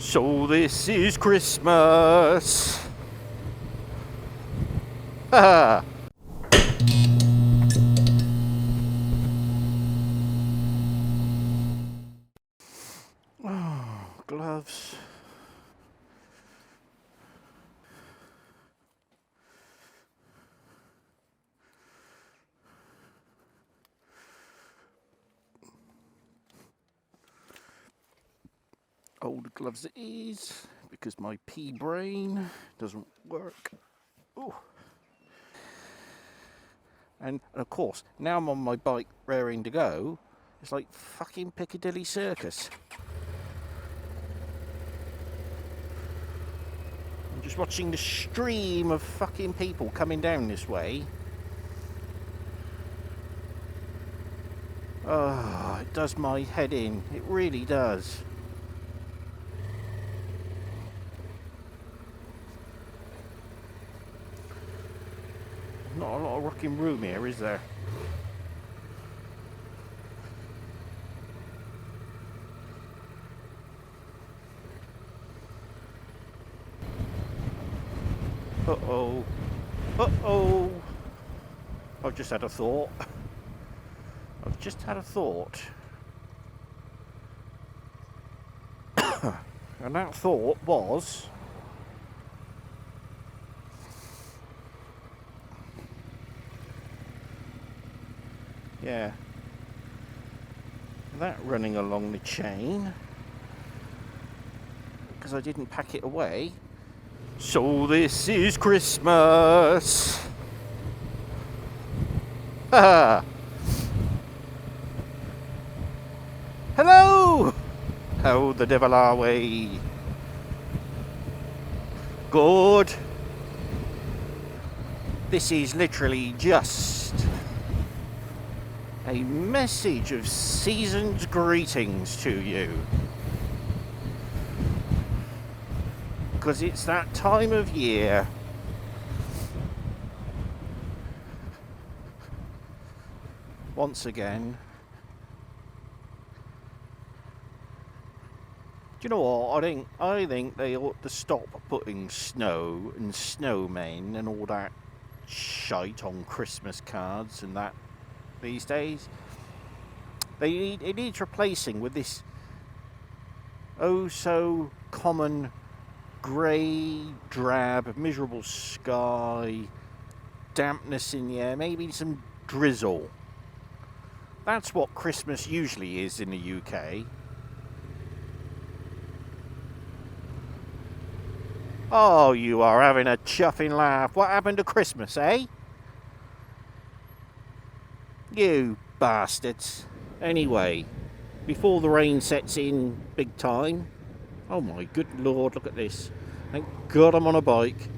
So this is Christmas. Ha! Oh, gloves. Old gloves it is, because my pea brain doesn't work. Ooh. And of course, now I'm on my bike raring to go, it's like fucking Piccadilly Circus. I'm just watching the stream of fucking people coming down this way. Oh, it does my head in. It really does. Not a lot of rocking room here, is there? Uh-oh. Uh-oh. I've just had a thought. I've just had a thought. And that thought was... yeah. That running along the chain. Because I didn't pack it away. So this is Christmas. Ha! Hello! How the devil are we? Good. This is literally just a message of season's greetings to you. Because it's that time of year. Once again. Do you know what? I think they ought to stop putting snow and snowmen and all that shite on Christmas cards and that these days. It needs replacing with this oh so common grey, drab, miserable sky, dampness in the air, maybe some drizzle. That's what Christmas usually is in the UK. Oh, you are having a chuffing laugh. What happened to Christmas, eh? You bastards. Anyway, before the rain sets in big time. Oh my good lord, look at this. Thank God I'm on a bike.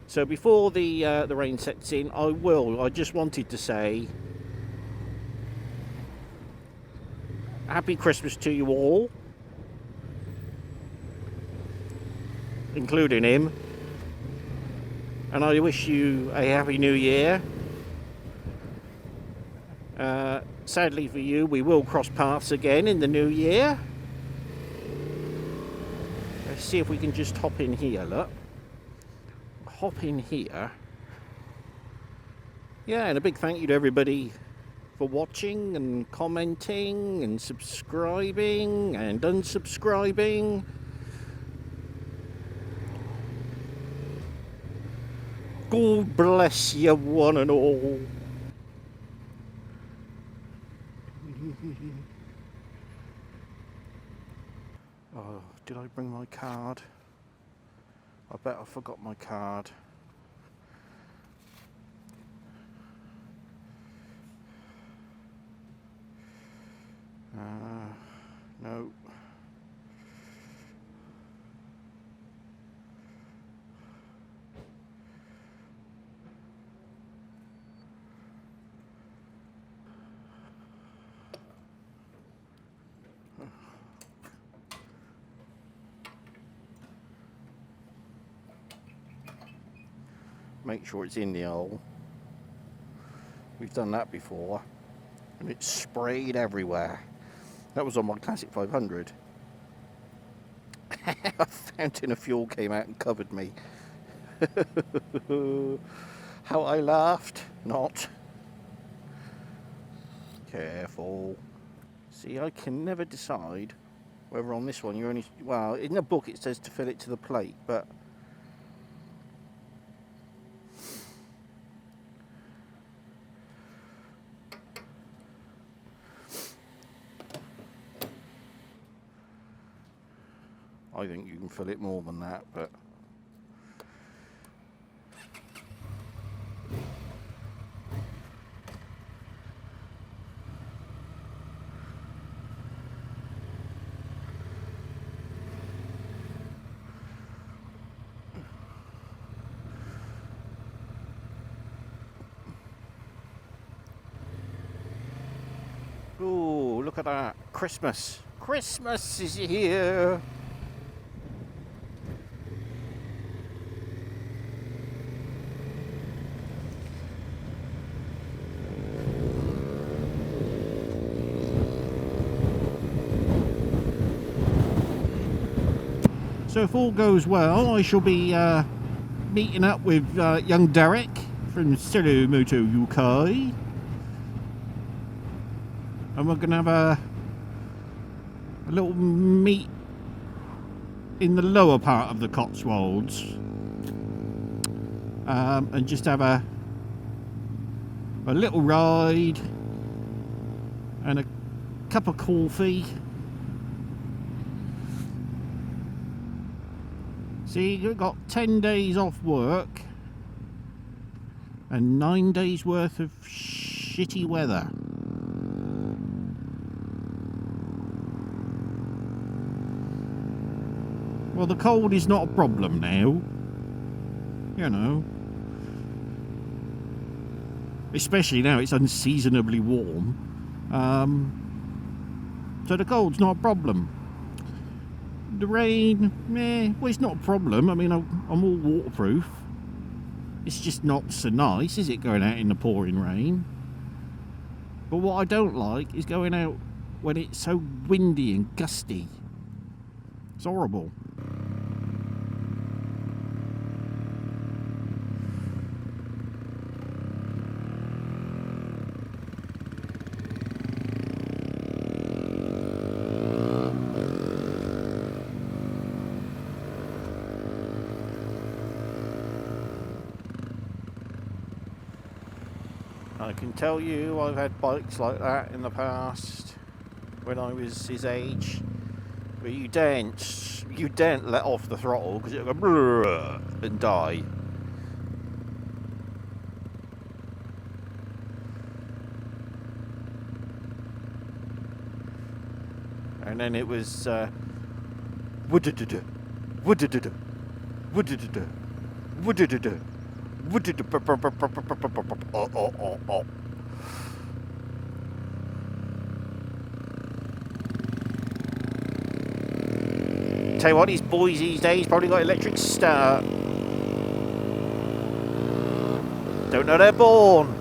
So before the rain sets in, I just wanted to say Happy Christmas to you all. Including him, and I wish you a happy new year. Sadly for you, we will cross paths again in the new year. Let's see if we can just hop in here, look. Hop in here. Yeah, and a big thank you to everybody for watching and commenting and subscribing and unsubscribing. God bless you one and all. Oh, did I bring my card? I bet I forgot my card. No. Make sure it's in the hole. We've done that before, and it sprayed everywhere. That was on my Classic 500. A fountain of fuel came out and covered me. How I laughed. Not. Careful. See, I can never decide whether on this one you're only... Well, in the book it says to fill it to the plate, but... I think you can fill it more than that, but... Ooh, look at that. Christmas. Christmas is here. So if all goes well, I shall be meeting up with young Derek from Thermometer UK. And we're going to have a little meet in the lower part of the Cotswolds. And just have a little ride and a cup of coffee. See, you've got 10 days off work and 9 days worth of shitty weather. Well, the cold is not a problem now, you know. Especially now it's unseasonably warm. So the cold's not a problem. The rain, well, it's not a problem. I mean, I'm all waterproof. It's just not so nice, is it, going out in the pouring rain? But what I don't like is going out when it's so windy and gusty. It's horrible. I can tell you I've had bikes like that in the past when I was his age, where you daren't let off the throttle because it'll go and die. And then it was Tell you what, these boys these days probably got electric start. Don't know they're born.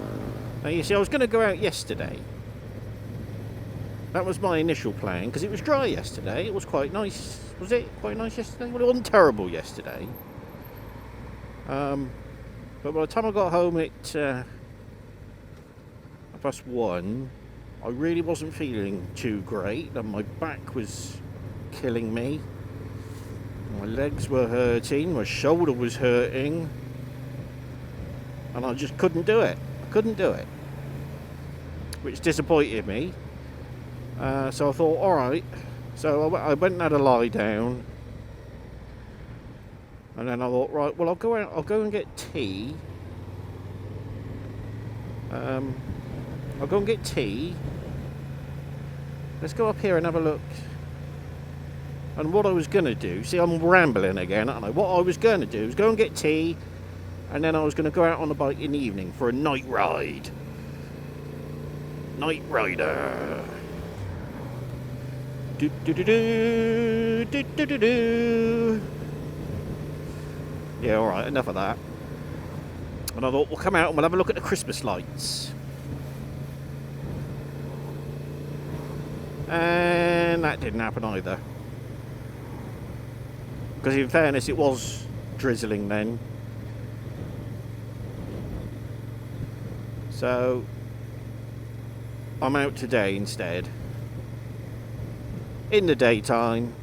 Now you see, I was going to go out yesterday. That was my initial plan, because it was dry yesterday. It was quite nice. Was it quite nice yesterday? Well, it wasn't terrible yesterday. But by the time I got home at 1:30, I really wasn't feeling too great, and my back was killing me. My legs were hurting, my shoulder was hurting, and I just couldn't do it. I couldn't do it, which disappointed me. So I thought, alright. So I went and had a lie down. And then I thought, right, well, I'll go out, I'll go and get tea. I'll go and get tea. Let's go up here and have a look. And what I was going to do, see, I'm rambling again, aren't I? What I was going to do is go and get tea, and then I was going to go out on the bike in the evening for a night ride. Night rider. Do do do do do do do do. Yeah, alright, enough of that. And I thought, we'll come out and we'll have a look at the Christmas lights. And that didn't happen either. Because in fairness, it was drizzling then. So I'm out today instead, in the daytime.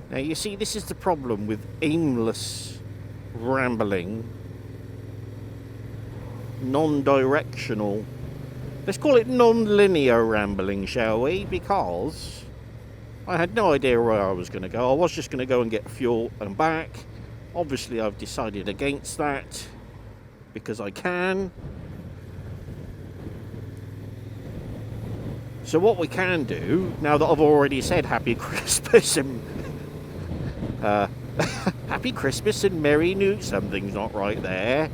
Now you see, this is the problem with aimless rambling, non-directional, let's call it non-linear rambling, shall we? Because I had no idea where I was going to go. I was just going to go and get fuel and back. Obviously I've decided against that because I can. So what we can do, now that I've already said Happy Christmas and Happy Christmas and Merry New... Something's not right there.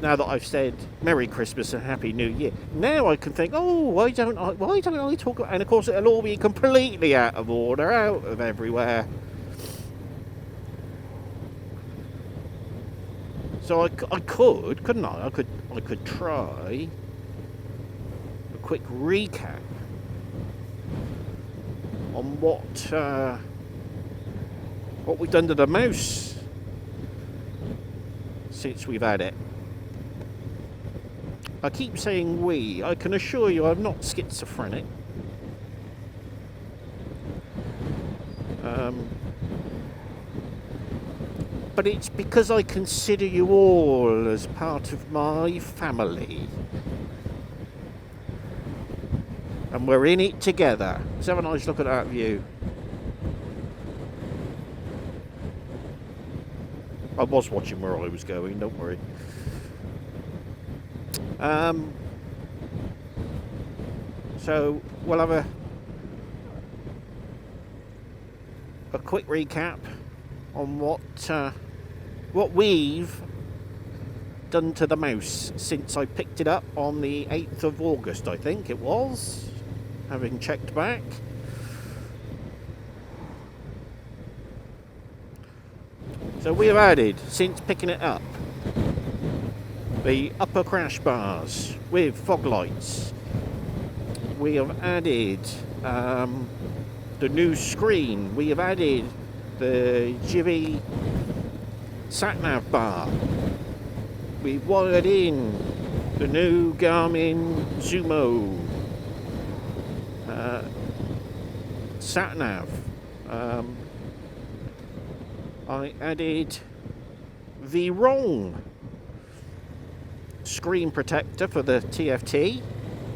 Now that I've said Merry Christmas and Happy New Year, now I can think, oh, why don't I talk about... And of course it'll all be completely out of order, out of everywhere. So I could, couldn't I? I could try a quick recap on what we've done to the mouse since we've had it. I keep saying we. I can assure you I'm not schizophrenic. But it's because I consider you all as part of my family. And we're in it together. Let's have a nice look at that view. I was watching where I was going, don't worry. So we'll have a quick recap on what we've done to the mouse since I picked it up on the 8th of August, I think it was, having checked back. So we have added, since picking it up, the upper crash bars with fog lights. We have added the new screen. We have added the Givi Satnav Bar. We've wired in the new Garmin Zumo Satnav. I added the wrong screen protector for the TFT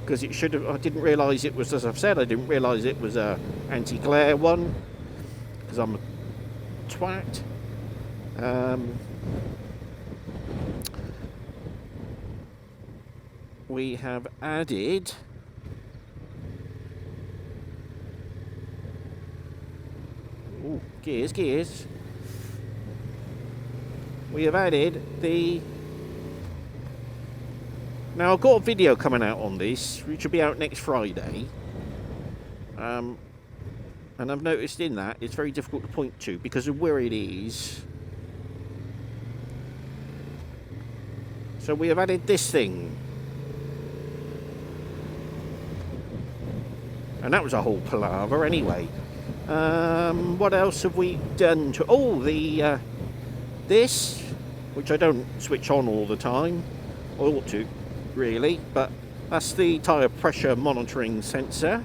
because it should have. I didn't realise it was, as I've said, I didn't realise it was a anti-glare one because I'm a twat. We have added gears. We have added the... Now I've got a video coming out on this, which will be out next Friday. And I've noticed in that it's very difficult to point to because of where it is. So we have added this thing. And that was a whole palaver anyway. What else have we done to... Oh, the... this, which I don't switch on all the time. I ought to, really. But that's the tyre pressure monitoring sensor.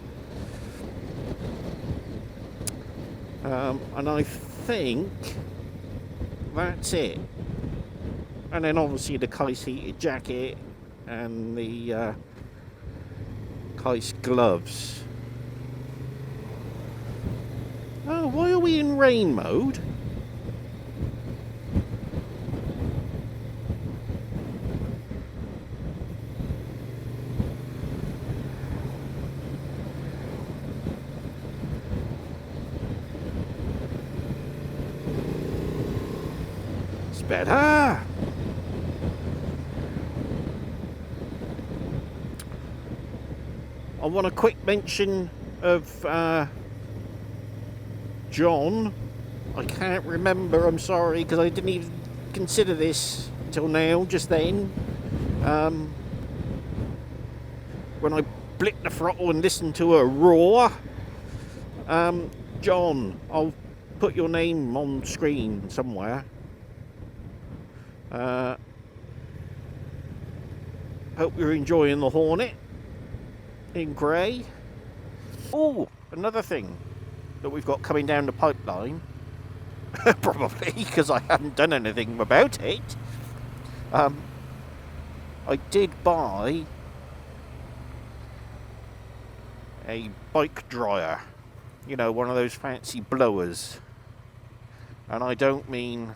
And I think that's it. And then obviously the Kais heated jacket and the Kais gloves. Oh, why are we in rain mode? It's better. I want a quick mention of John. I can't remember, I'm sorry, because I didn't even consider this until now, just then. When I blick the throttle and listen to a roar. John, I'll put your name on screen somewhere. Hope you're enjoying the Hornet in grey. Oh, another thing that we've got coming down the pipeline, probably because I haven't done anything about it. I did buy a bike dryer, you know, one of those fancy blowers, and I don't mean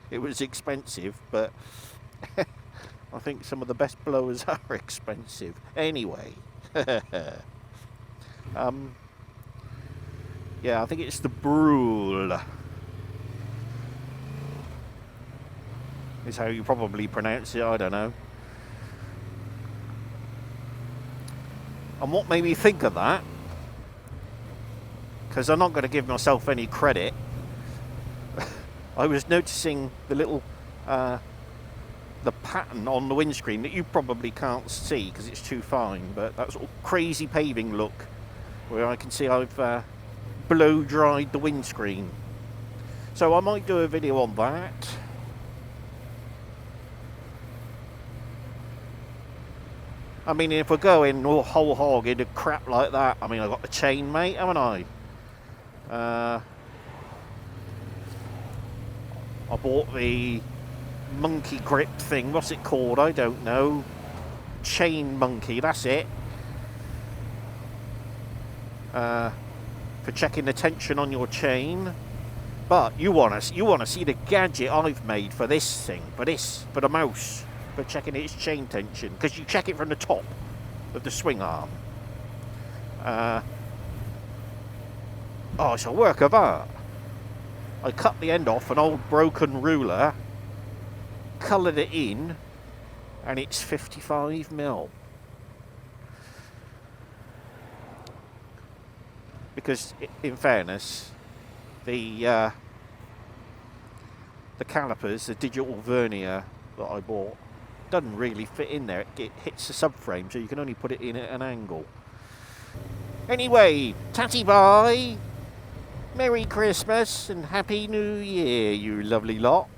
it was expensive, but I think some of the best blowers are expensive anyway. Yeah, I think it's the Brule is how you probably pronounce it, I don't know. And what made me think of that, because I'm not going to give myself any credit, I was noticing the little the pattern on the windscreen that you probably can't see because it's too fine, but that sort of crazy paving look where I can see I've blow dried the windscreen. So I might do a video on that. I mean, if we're going whole hog into crap like that, I mean, I've got the chain, mate, haven't I? I bought the monkey grip thing. What's it called? I don't know. Chain monkey, that's it. For checking the tension on your chain. But you want to see the gadget I've made for this thing, for the mouse, for checking its chain tension, because you check it from the top of the swing arm. Oh, it's a work of art. I cut the end off an old broken ruler, coloured it in, and it's 55mm. Because, in fairness, the calipers, the digital vernier that I bought, doesn't really fit in there. It hits the subframe, so you can only put it in at an angle. Anyway, tatty bye, Merry Christmas and Happy New Year, you lovely lot.